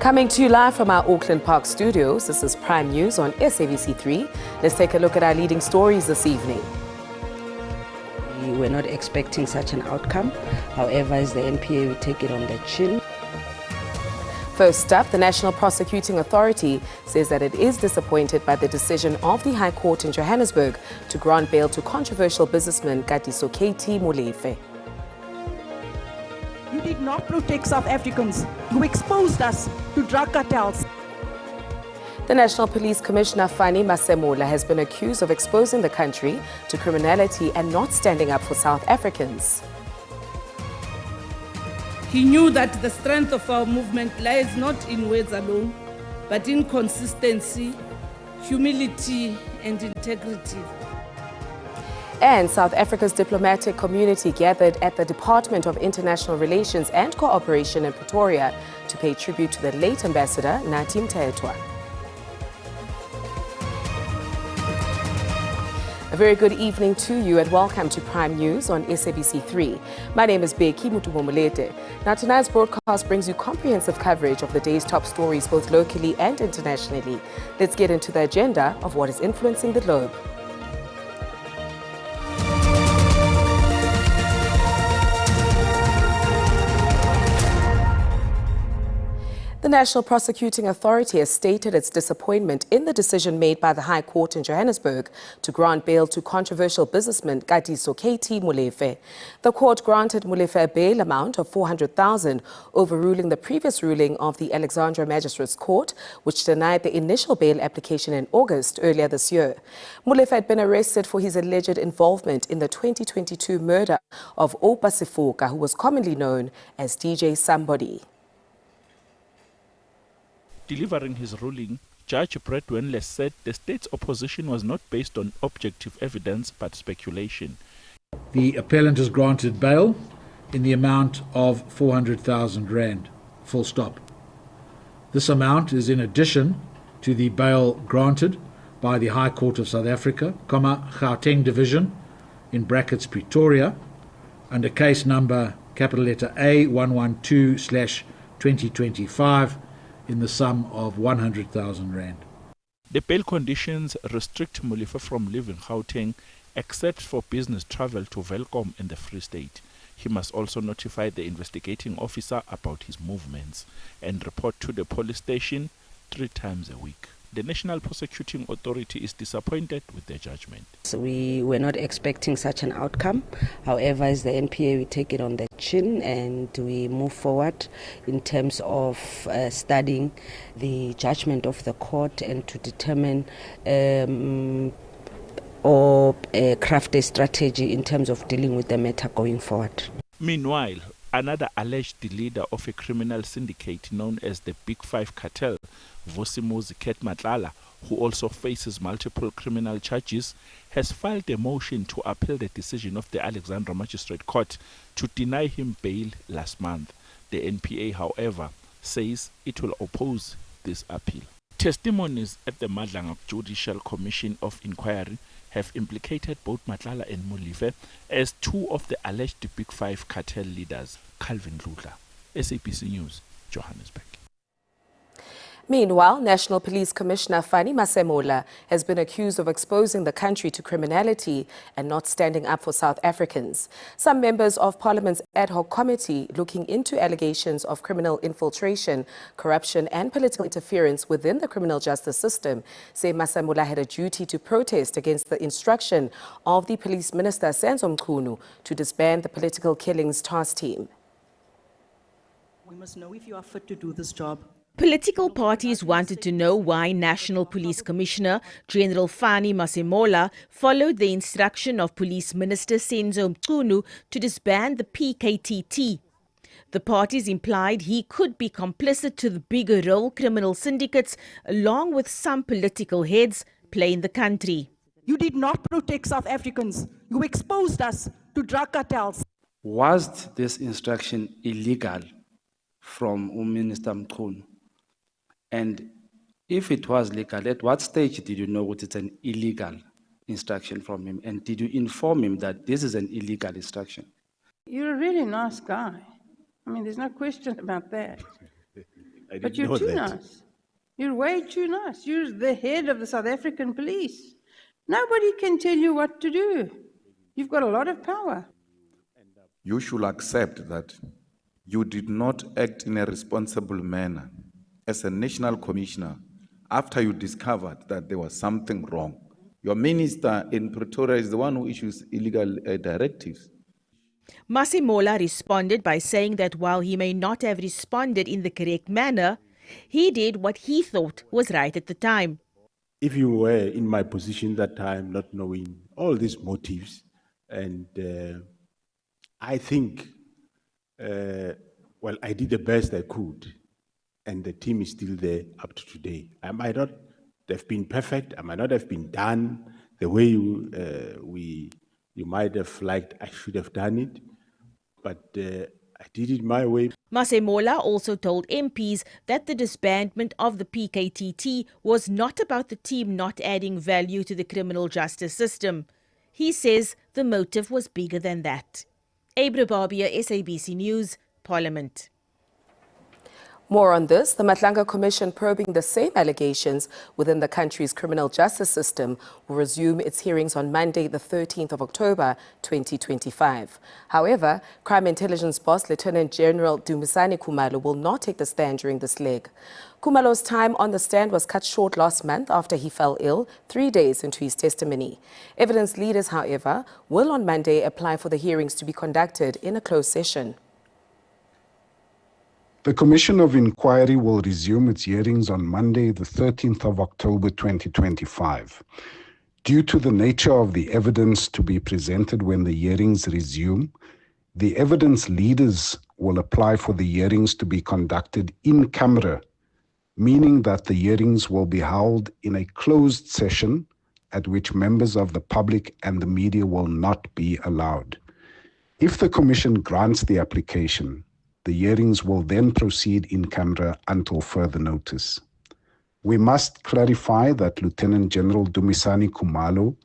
Coming to you live from our Auckland Park studios, this is Prime News on SABC 3. Let's take a look at our leading stories this evening. We were not expecting such an outcome. However, as the NPA, we take it on the chin. First up, the National Prosecuting Authority says that it is disappointed by the decision of the High Court in Johannesburg to grant bail to controversial businessman Molefe. You did not protect South Africans. You exposed us to drug cartels. The National Police Commissioner Fani Masemola has been accused of exposing the country to criminality and not standing up for South Africans. He knew that the strength of our movement lies not in words alone, but in consistency, humility, and integrity. And South Africa's diplomatic community gathered at the Department of International Relations and Cooperation in Pretoria to pay tribute to the late Ambassador Nathi Mthethwa. A very good evening to you and welcome to Prime News on SABC 3. My name is Beki Mutubo. Now tonight's broadcast brings you comprehensive coverage of the day's top stories both locally and internationally. Let's get into the agenda of what is influencing the globe. The National Prosecuting Authority has stated its disappointment in the decision made by the High Court in Johannesburg to grant bail to controversial businessman Molefe. The court granted Molefe a bail amount of 400,000, overruling the previous ruling of the Alexandra Magistrates Court, which denied the initial bail application in August earlier this year. Molefe had been arrested for his alleged involvement in the 2022 murder of Oupa Sifoka, who was commonly known as DJ Somebody. Delivering his ruling, Judge Brett Wenles said the state's opposition was not based on objective evidence but speculation. The appellant is granted bail in the amount of 400,000 rand, full stop. This amount is in addition to the bail granted by the High Court of South Africa, Gauteng Division, in brackets Pretoria, under case number capital letter A 112/2025, in the sum of 100,000 rand. The bail conditions restrict Molefe from leaving Gauteng except for business travel to Welkom in the Free State. He must also notify the investigating officer about his movements and report to the police station 3 times a week. The National Prosecuting Authority is disappointed with the judgment. So we were not expecting such an outcome. However, as the NPA, we take it on the chin and we move forward in terms of studying the judgment of the court and to determine or craft a strategy in terms of dealing with the matter going forward. Meanwhile, another alleged leader of a criminal syndicate known as the Big Five Cartel, Vosimozi Matlala, who also faces multiple criminal charges, has filed a motion to appeal the decision of the Alexandra Magistrate Court to deny him bail last month. The NPA, however, says it will oppose this appeal. Testimonies at the Madlanga Judicial Commission of Inquiry have implicated both Matlala and Molefe as 2 of the alleged Big Five cartel leaders. Calvin Dludla, SABC News, Johannesburg. Meanwhile, National Police Commissioner Fani Masemola has been accused of exposing the country to criminality and not standing up for South Africans. Some members of Parliament's ad hoc committee looking into allegations of criminal infiltration, corruption and political interference within the criminal justice system say Masemola had a duty to protest against the instruction of the Police Minister Senzo Mchunu to disband the Political Killings Task Team. We must know if you are fit to do this job. Political parties wanted to know why National Police Commissioner General Fani Masemola followed the instruction of Police Minister Senzo Mchunu to disband the PKTT. The parties implied he could be complicit to the bigger role criminal syndicates, along with some political heads, play in the country. You did not protect South Africans. You exposed us to drug cartels. Was this instruction illegal from Minister Mchunu? And if it was legal, at what stage did you know that it's an illegal instruction from him? And did you inform him that this is an illegal instruction? You're a really nice guy. I mean, there's no question about that. But you're too nice. You're way too nice. You're the head of the South African police. Nobody can tell you what to do. You've got a lot of power. You should accept that you did not act in a responsible manner as a national commissioner after you discovered that there was something wrong. Your minister in Pretoria is the one who issues illegal directives. Masemola responded by saying that while he may not have responded in the correct manner, he did what he thought was right at the time. If you were in my position that time, not knowing all these motives, and I think, well, I did the best I could, and the team is still there up to today. I might not have been perfect, I might not have been done the way you might have liked I should have done it, but I did it my way. Masemola also told MPs that the disbandment of the PKTT was not about the team not adding value to the criminal justice system. He says the motive was bigger than that. Abra Barbia, SABC News, Parliament. More on this, the Matlanga Commission probing the same allegations within the country's criminal justice system will resume its hearings on Monday, the 13th of October, 2025. However, Crime Intelligence Boss Lieutenant General Dumisani Khumalo will not take the stand during this leg. Khumalo's time on the stand was cut short last month after he fell ill 3 days into his testimony. Evidence leaders, however, will on Monday apply for the hearings to be conducted in a closed session. The Commission of Inquiry will resume its hearings on Monday, the 13th of October 2025. Due to the nature of the evidence to be presented when the hearings resume, the evidence leaders will apply for the hearings to be conducted in camera, meaning that the hearings will be held in a closed session at which members of the public and the media will not be allowed. If the Commission grants the application, the hearings will then proceed in camera until further notice. We must clarify that Lieutenant General Dumisani Khumalo,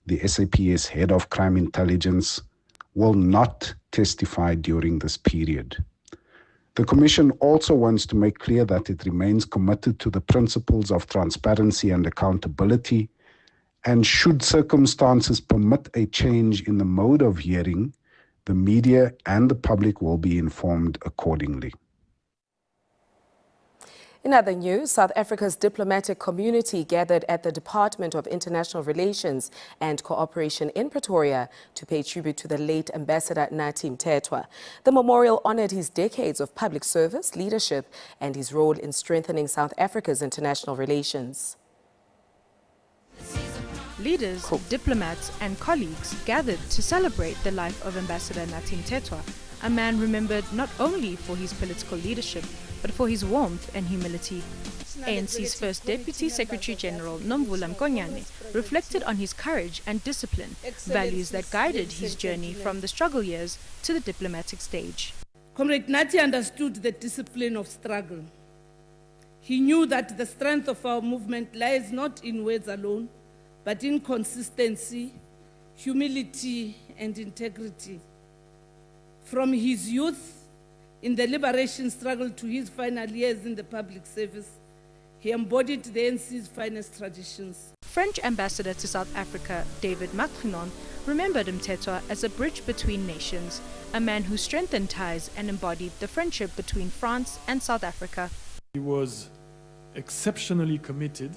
the SAPS Head of Crime Intelligence, will not testify during this period. The Commission also wants to make clear that it remains committed to the principles of transparency and accountability, and should circumstances permit a change in the mode of hearing, the media and the public will be informed accordingly. In other news, South Africa's diplomatic community gathered at the Department of International Relations and Cooperation in Pretoria to pay tribute to the late Ambassador Nathi Mthethwa. The memorial honored his decades of public service, leadership, and his role in strengthening South Africa's international relations. Leaders, diplomats and colleagues gathered to celebrate the life of Ambassador Nathi Mthethwa, a man remembered not only for his political leadership, but for his warmth and humility. ANC's first Deputy Secretary General Nomvula Mkonyane reflected on his courage and discipline, values that guided his journey from the struggle years to the diplomatic stage. Comrade Nathi understood the discipline of struggle. He knew that the strength of our movement lies not in words alone, but in consistency, humility, and integrity. From his youth in the liberation struggle to his final years in the public service, he embodied the ANC's finest traditions. French Ambassador to South Africa, David Macrinon, remembered Mthethwa as a bridge between nations, a man who strengthened ties and embodied the friendship between France and South Africa. He was exceptionally committed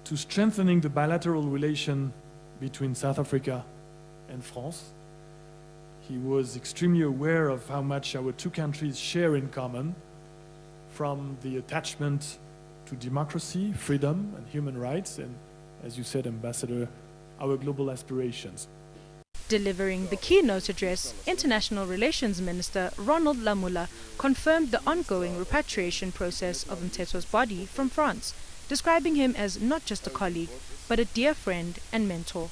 to strengthening the bilateral relation between South Africa and France. He was extremely aware of how much our two countries share in common, from the attachment to democracy, freedom, and human rights, and, as you said, Ambassador, our global aspirations. Delivering the keynote address, International Relations Minister Ronald Lamola confirmed the ongoing repatriation process of Mthethwa's body from France, describing him as not just a colleague, but a dear friend and mentor.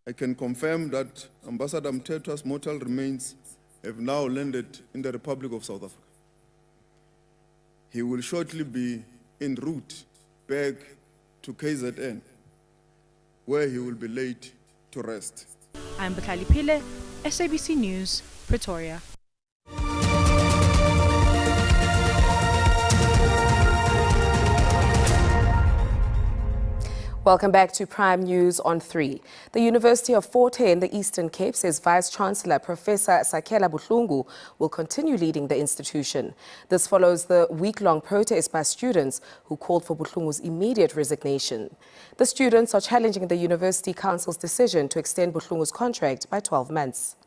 I can confirm that Ambassador Mthethwa's mortal remains have now landed in the Republic of South Africa. He will shortly be en route back to KZN, where he will be laid to rest. I'm Batlali Pile, SABC News, Pretoria. Welcome back to Prime News on 3. The University of Fort Hare in the Eastern Cape says Vice-Chancellor Professor Sakela Buhlungu will continue leading the institution. This follows the week-long protest by students who called for Buhlungu's immediate resignation. The students are challenging the University Council's decision to extend Buhlungu's contract by 12 months.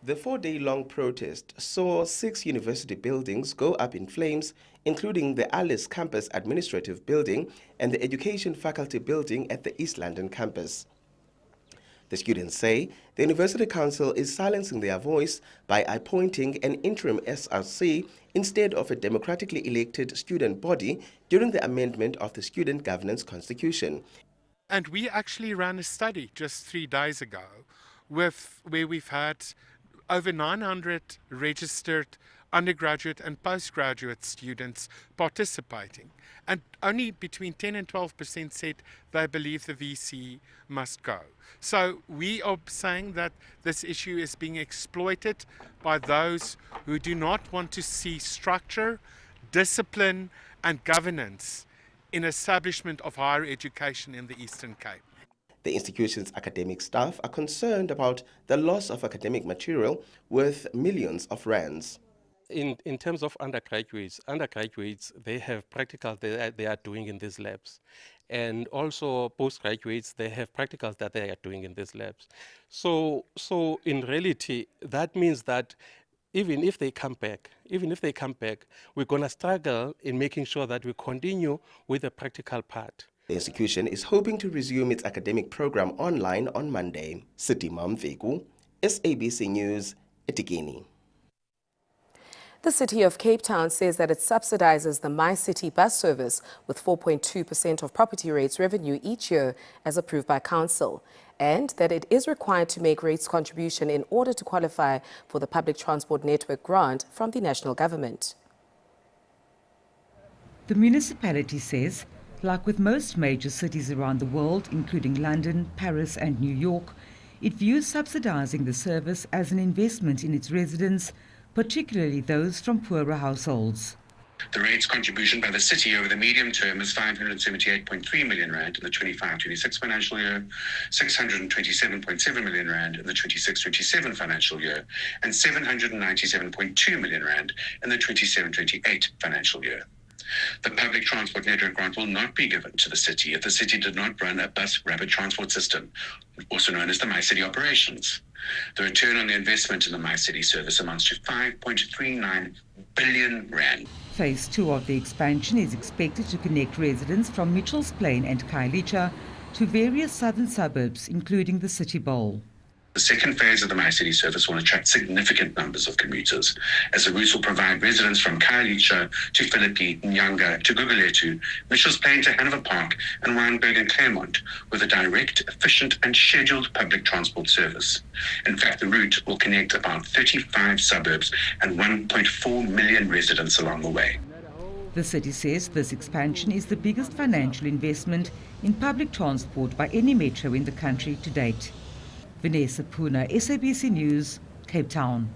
The 4-day-long protest saw 6 university buildings go up in flames, including the Alice Campus Administrative Building and the Education Faculty Building at the East London campus. The students say the University Council is silencing their voice by appointing an interim SRC instead of a democratically elected student body during the amendment of the Student Governance Constitution. And we actually ran a study just 3 days ago where we've had over 900 registered undergraduate and postgraduate students participating. And only between 10 and 12% said they believe the VC must go. So we are saying that this issue is being exploited by those who do not want to see structure, discipline and governance in establishment of higher education in the Eastern Cape. The institution's academic staff are concerned about the loss of academic material worth millions of rands. In terms of undergraduates, they have practicals they are doing in these labs. And also postgraduates, they have practicals that they are doing in these labs. So in reality, that means that even if they come back, we're going to struggle in making sure that we continue with the practical part. The institution is hoping to resume its academic program online on Monday. Sitima Mveku, SABC News, eThekwini. The City of Cape Town says that it subsidizes the My City bus service with 4.2% of property rates revenue each year as approved by Council, and that it is required to make rates contribution in order to qualify for the Public Transport Network grant from the national government. The municipality says, like with most major cities around the world, including London, Paris and New York, it views subsidizing the service as an investment in its residents, particularly those from poorer households. The rates contribution by the city over the medium term is R578.3 million in the 25-26 financial year, R627.7 million in the 26-27 financial year, and R797.2 million in the 27-28 financial year. The Public Transport Network grant will not be given to the city if the city did not run a bus rapid transport system, also known as the My City operations. The return on the investment in the My City service amounts to R5.39 billion. Phase 2 of the expansion is expected to connect residents from Mitchell's Plain and Khayelitsha to various southern suburbs, including the City Bowl. The second phase of the My City service will attract significant numbers of commuters, as the routes will provide residents from Khayelitsha to Philippi, Nyanga to Gugulethu, Mitchell's Plain to Hanover Park, and Wynberg and Claremont with a direct, efficient and scheduled public transport service. In fact, the route will connect about 35 suburbs and 1.4 million residents along the way. The city says this expansion is the biggest financial investment in public transport by any metro in the country to date. Vanessa Puna, SABC News, Cape Town.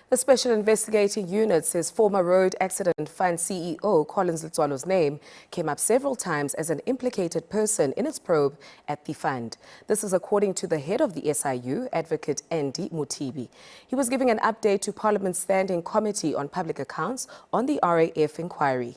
The Special Investigating Unit says former Road Accident Fund CEO Collins Letswalo's name came up several times as an implicated person in its probe at the fund. This is according to the head of the SIU, Advocate Andy Mutibi. He was giving an update to Parliament's Standing Committee on Public Accounts on the RAF inquiry.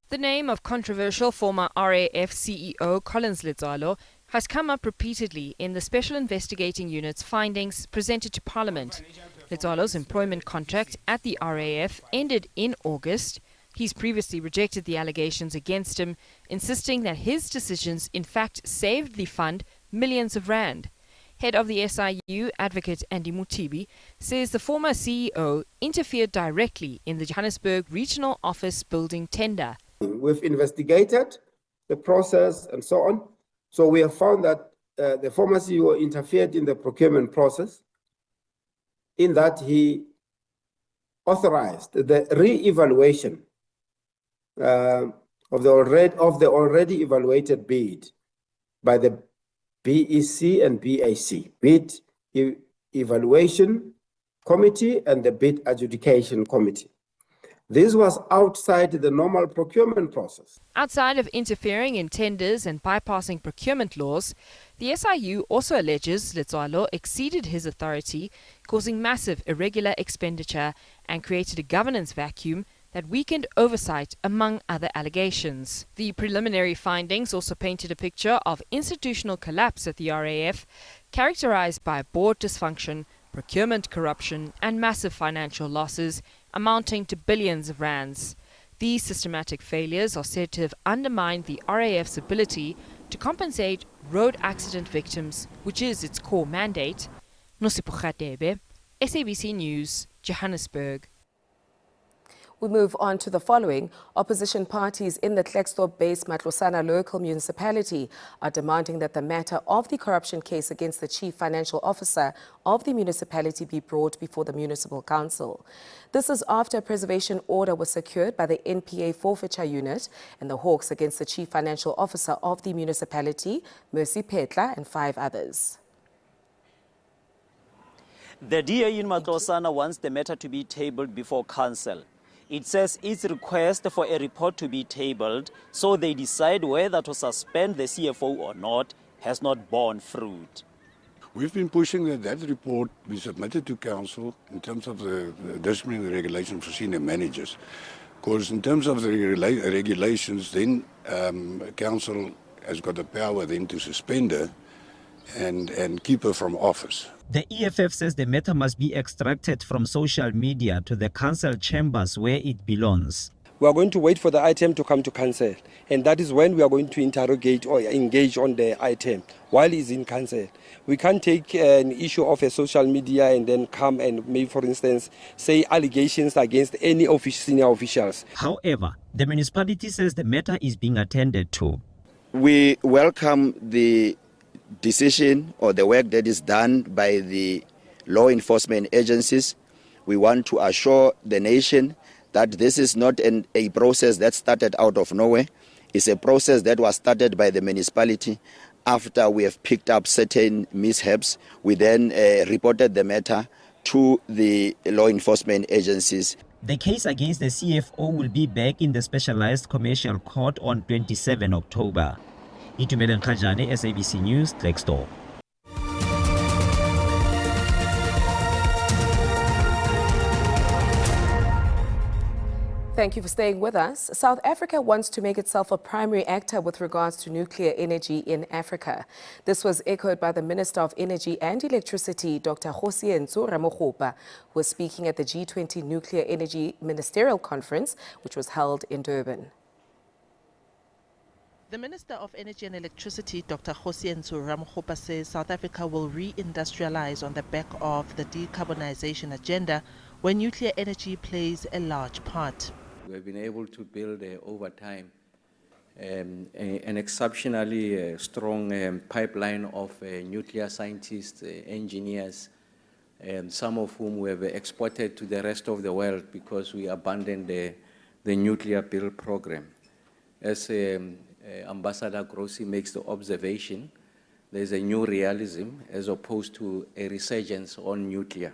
The name of controversial former RAF CEO Collins Letswalo has come up repeatedly in the Special Investigating Unit's findings presented to Parliament. Letswalo's employment contract at the RAF ended in August. He's previously rejected the allegations against him, insisting that his decisions in fact saved the fund millions of rand. Head of the SIU, Advocate Andy Mutibi, says the former CEO interfered directly in the Johannesburg Regional Office building tender. We've investigated the process and so on. So we have found that the former CEO interfered in the procurement process in that he authorized the re-evaluation of the already evaluated bid by the BEC and BAC, Bid Evaluation Committee and the Bid Adjudication Committee. This was outside the normal procurement process. Outside of interfering in tenders and bypassing procurement laws, the SIU also alleges Letswalo exceeded his authority, causing massive irregular expenditure and created a governance vacuum that weakened oversight, among other allegations. The preliminary findings also painted a picture of institutional collapse at the RAF, characterized by board dysfunction, procurement corruption, and massive financial losses amounting to billions of rands. These systematic failures are said to have undermined the RAF's ability to compensate road accident victims, which is its core mandate. Nosipukhatebe, SABC News, Johannesburg. We move on to the following. Opposition parties in the Klerksdorp-based Matlosana local municipality are demanding that the matter of the corruption case against the chief financial officer of the municipality be brought before the municipal council. This is after a preservation order was secured by the NPA forfeiture unit and the Hawks against the chief financial officer of the municipality, Mercy Petla, and 5 others. The DA in Matlosana wants the matter to be tabled before council. It says its request for a report to be tabled so they decide whether to suspend the CFO or not has not borne fruit. We've been pushing that report be submitted to council in terms of the disciplinary regulation for senior managers. Because in terms of the regulations, then council has got the power then to suspend her and keep her from office. The EFF says the matter must be extracted from social media to the council chambers where it belongs. We are going to wait for the item to come to council, and that is when we are going to interrogate or engage on the item while it's in council. We can't take an issue of a social media and then come and maybe, for instance, say allegations against any senior officials. However, the municipality says the matter is being attended to. We welcome the decision or the work that is done by the law enforcement agencies. We want to assure the nation that this is not a process that started out of nowhere. It's a process that was started by the municipality. After we have picked up certain mishaps, we then reported the matter to the law enforcement agencies. The case against the CFO will be back in the Specialized Commercial Court on 27 October. Itumelen Kajane, SABC News, Klerksdorp. Thank you for staying with us. South Africa wants to make itself a primary actor with regards to nuclear energy in Africa. This was echoed by the Minister of Energy and Electricity, Dr. Kgosientsho Ramokgopa, who was speaking at the G20 Nuclear Energy Ministerial Conference, which was held in Durban. The Minister of Energy and Electricity, Dr. Kgosientsho Ramokgopa, says South Africa will re-industrialize on the back of the decarbonization agenda, where nuclear energy plays a large part. We have been able to build over time an exceptionally strong pipeline of nuclear scientists, engineers, some of whom we have exported to the rest of the world because we abandoned the nuclear build program. As Ambassador Grossi makes the observation, there's a new realism as opposed to a resurgence on nuclear.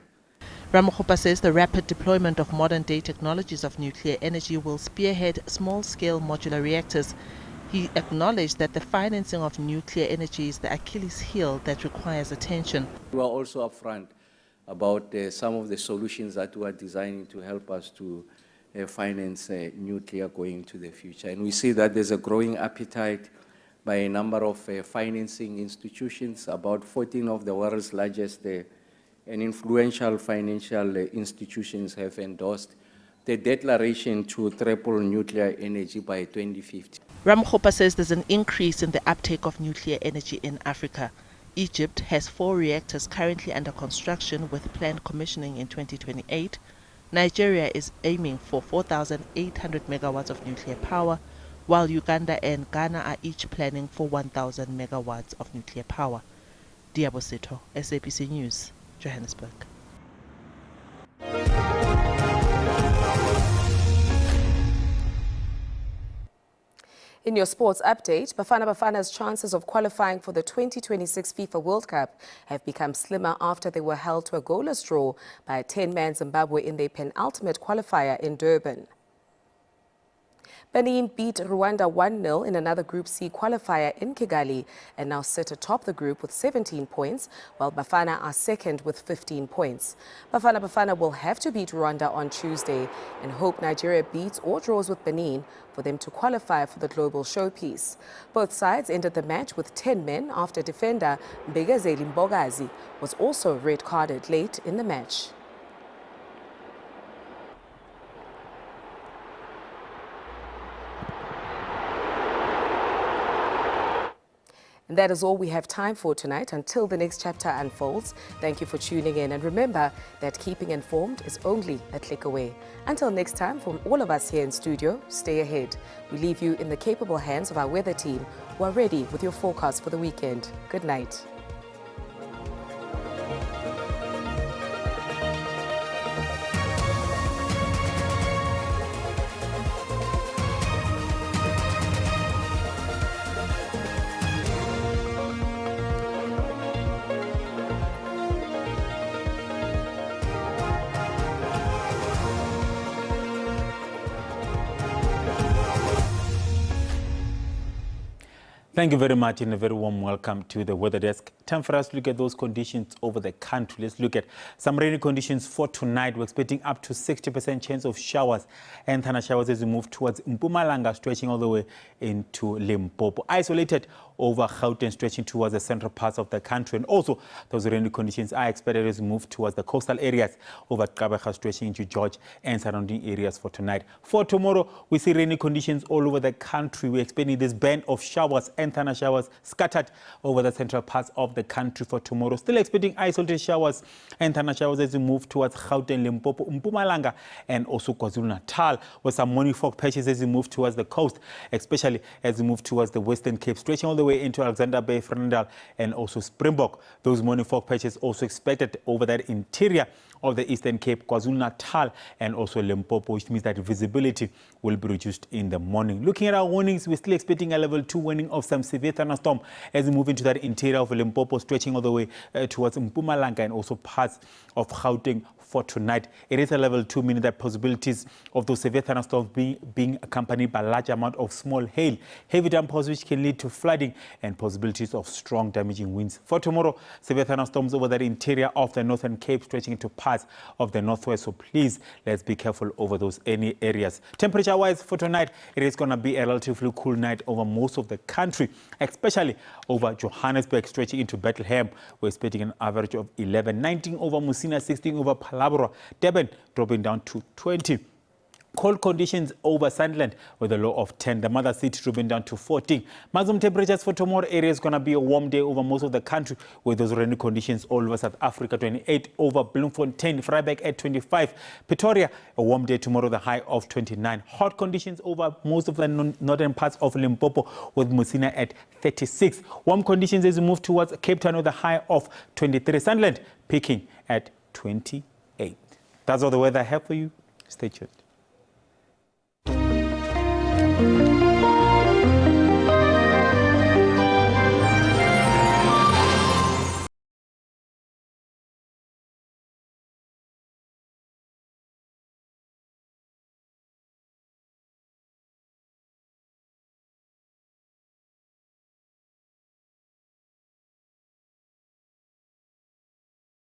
Ramokgopa says the rapid deployment of modern-day technologies of nuclear energy will spearhead small-scale modular reactors. He acknowledged that the financing of nuclear energy is the Achilles heel that requires attention. We are also upfront about some of the solutions that we are designing to help us to finance nuclear going into the future. And we see that there's a growing appetite by a number of financing institutions. About 14 of the world's largest and influential financial institutions have endorsed the declaration to triple nuclear energy by 2050. Ramokgopa says there's an increase in the uptake of nuclear energy in Africa. Egypt has 4 reactors currently under construction with planned commissioning in 2028. Nigeria is aiming for 4,800 megawatts of nuclear power, while Uganda and Ghana are each planning for 1,000 megawatts of nuclear power. Diabo Seto, SABC News, Johannesburg. In your sports update, Bafana Bafana's chances of qualifying for the 2026 FIFA World Cup have become slimmer after they were held to a goalless draw by a 10-man Zimbabwe in their penultimate qualifier in Durban. Benin beat Rwanda 1-0 in another Group C qualifier in Kigali and now sit atop the group with 17 points, while Bafana are second with 15 points. Bafana will have to beat Rwanda on Tuesday and hope Nigeria beats or draws with Benin for them to qualify for the global showpiece. Both sides ended the match with 10 men after defender Mbegazeli Mbogazi was also red-carded late in the match. And that is all we have time for tonight. Until the next chapter unfolds, thank you for tuning in. And remember that keeping informed is only a click away. Until next time, from all of us here in studio, stay ahead. We leave you in the capable hands of our weather team, who are ready with your forecast for the weekend. Good night. Thank you very much and a very warm welcome to the weather desk. Time for us to look at those conditions over the country. Let's look at some rainy conditions for tonight. We're expecting up to 60% chance of showers and thunder showers as we move towards Mpumalanga, stretching all the way into Limpopo. Isolated over Gauteng, stretching towards the central parts of the country. And also, those rainy conditions are expected as we move towards the coastal areas over Kabeja, stretching into George and surrounding areas for tonight. For tomorrow, we see rainy conditions all over the country. We're expecting this band of showers and thunder showers scattered over the central parts of the country for tomorrow. Still expecting isolated showers and thunder showers as we move towards Gauteng, Limpopo, Mpumalanga, and also KwaZulu-Natal, with some morning fog patches as we move towards the coast, especially as we move towards the Western Cape, stretching all the way into Alexander Bay, Vredendal, and also Springbok. Those morning fog patches also expected over that interior of the Eastern Cape, KwaZulu-Natal, and also Limpopo, which means that visibility will be reduced in the morning. Looking at our warnings, we're still expecting a level 2 warning of some severe thunderstorm as we move into that interior of Limpopo, stretching all the way towards Mpumalanga and also parts of Gauteng for tonight. It is a level 2, meaning that possibilities of those severe thunderstorms being accompanied by a large amount of small hail, heavy downpours which can lead to flooding, and possibilities of strong damaging winds. For tomorrow, severe thunderstorms over the interior of the Northern Cape, stretching into parts of the northwest. So please, let's be careful over those any areas. Temperature-wise for tonight, it is going to be a relatively cool night over most of the country, especially over Johannesburg, stretching into Bethlehem. We're expecting an average of 11, 19 over Musina, 16 over Palabra, Durban dropping down to 20. Cold conditions over Sunderland with a low of 10. The mother city dropping down to 14. Maximum temperatures for tomorrow area is going to be a warm day over most of the country with those rainy conditions all over South Africa. 28 over Bloemfontein, Vryburg at 25. Pretoria, a warm day tomorrow, the high of 29. Hot conditions over most of the northern parts of Limpopo with Musina at 36. Warm conditions as we move towards Cape Town with a high of 23. Sunderland peaking at 28. That's all the weather I have for you. Stay tuned.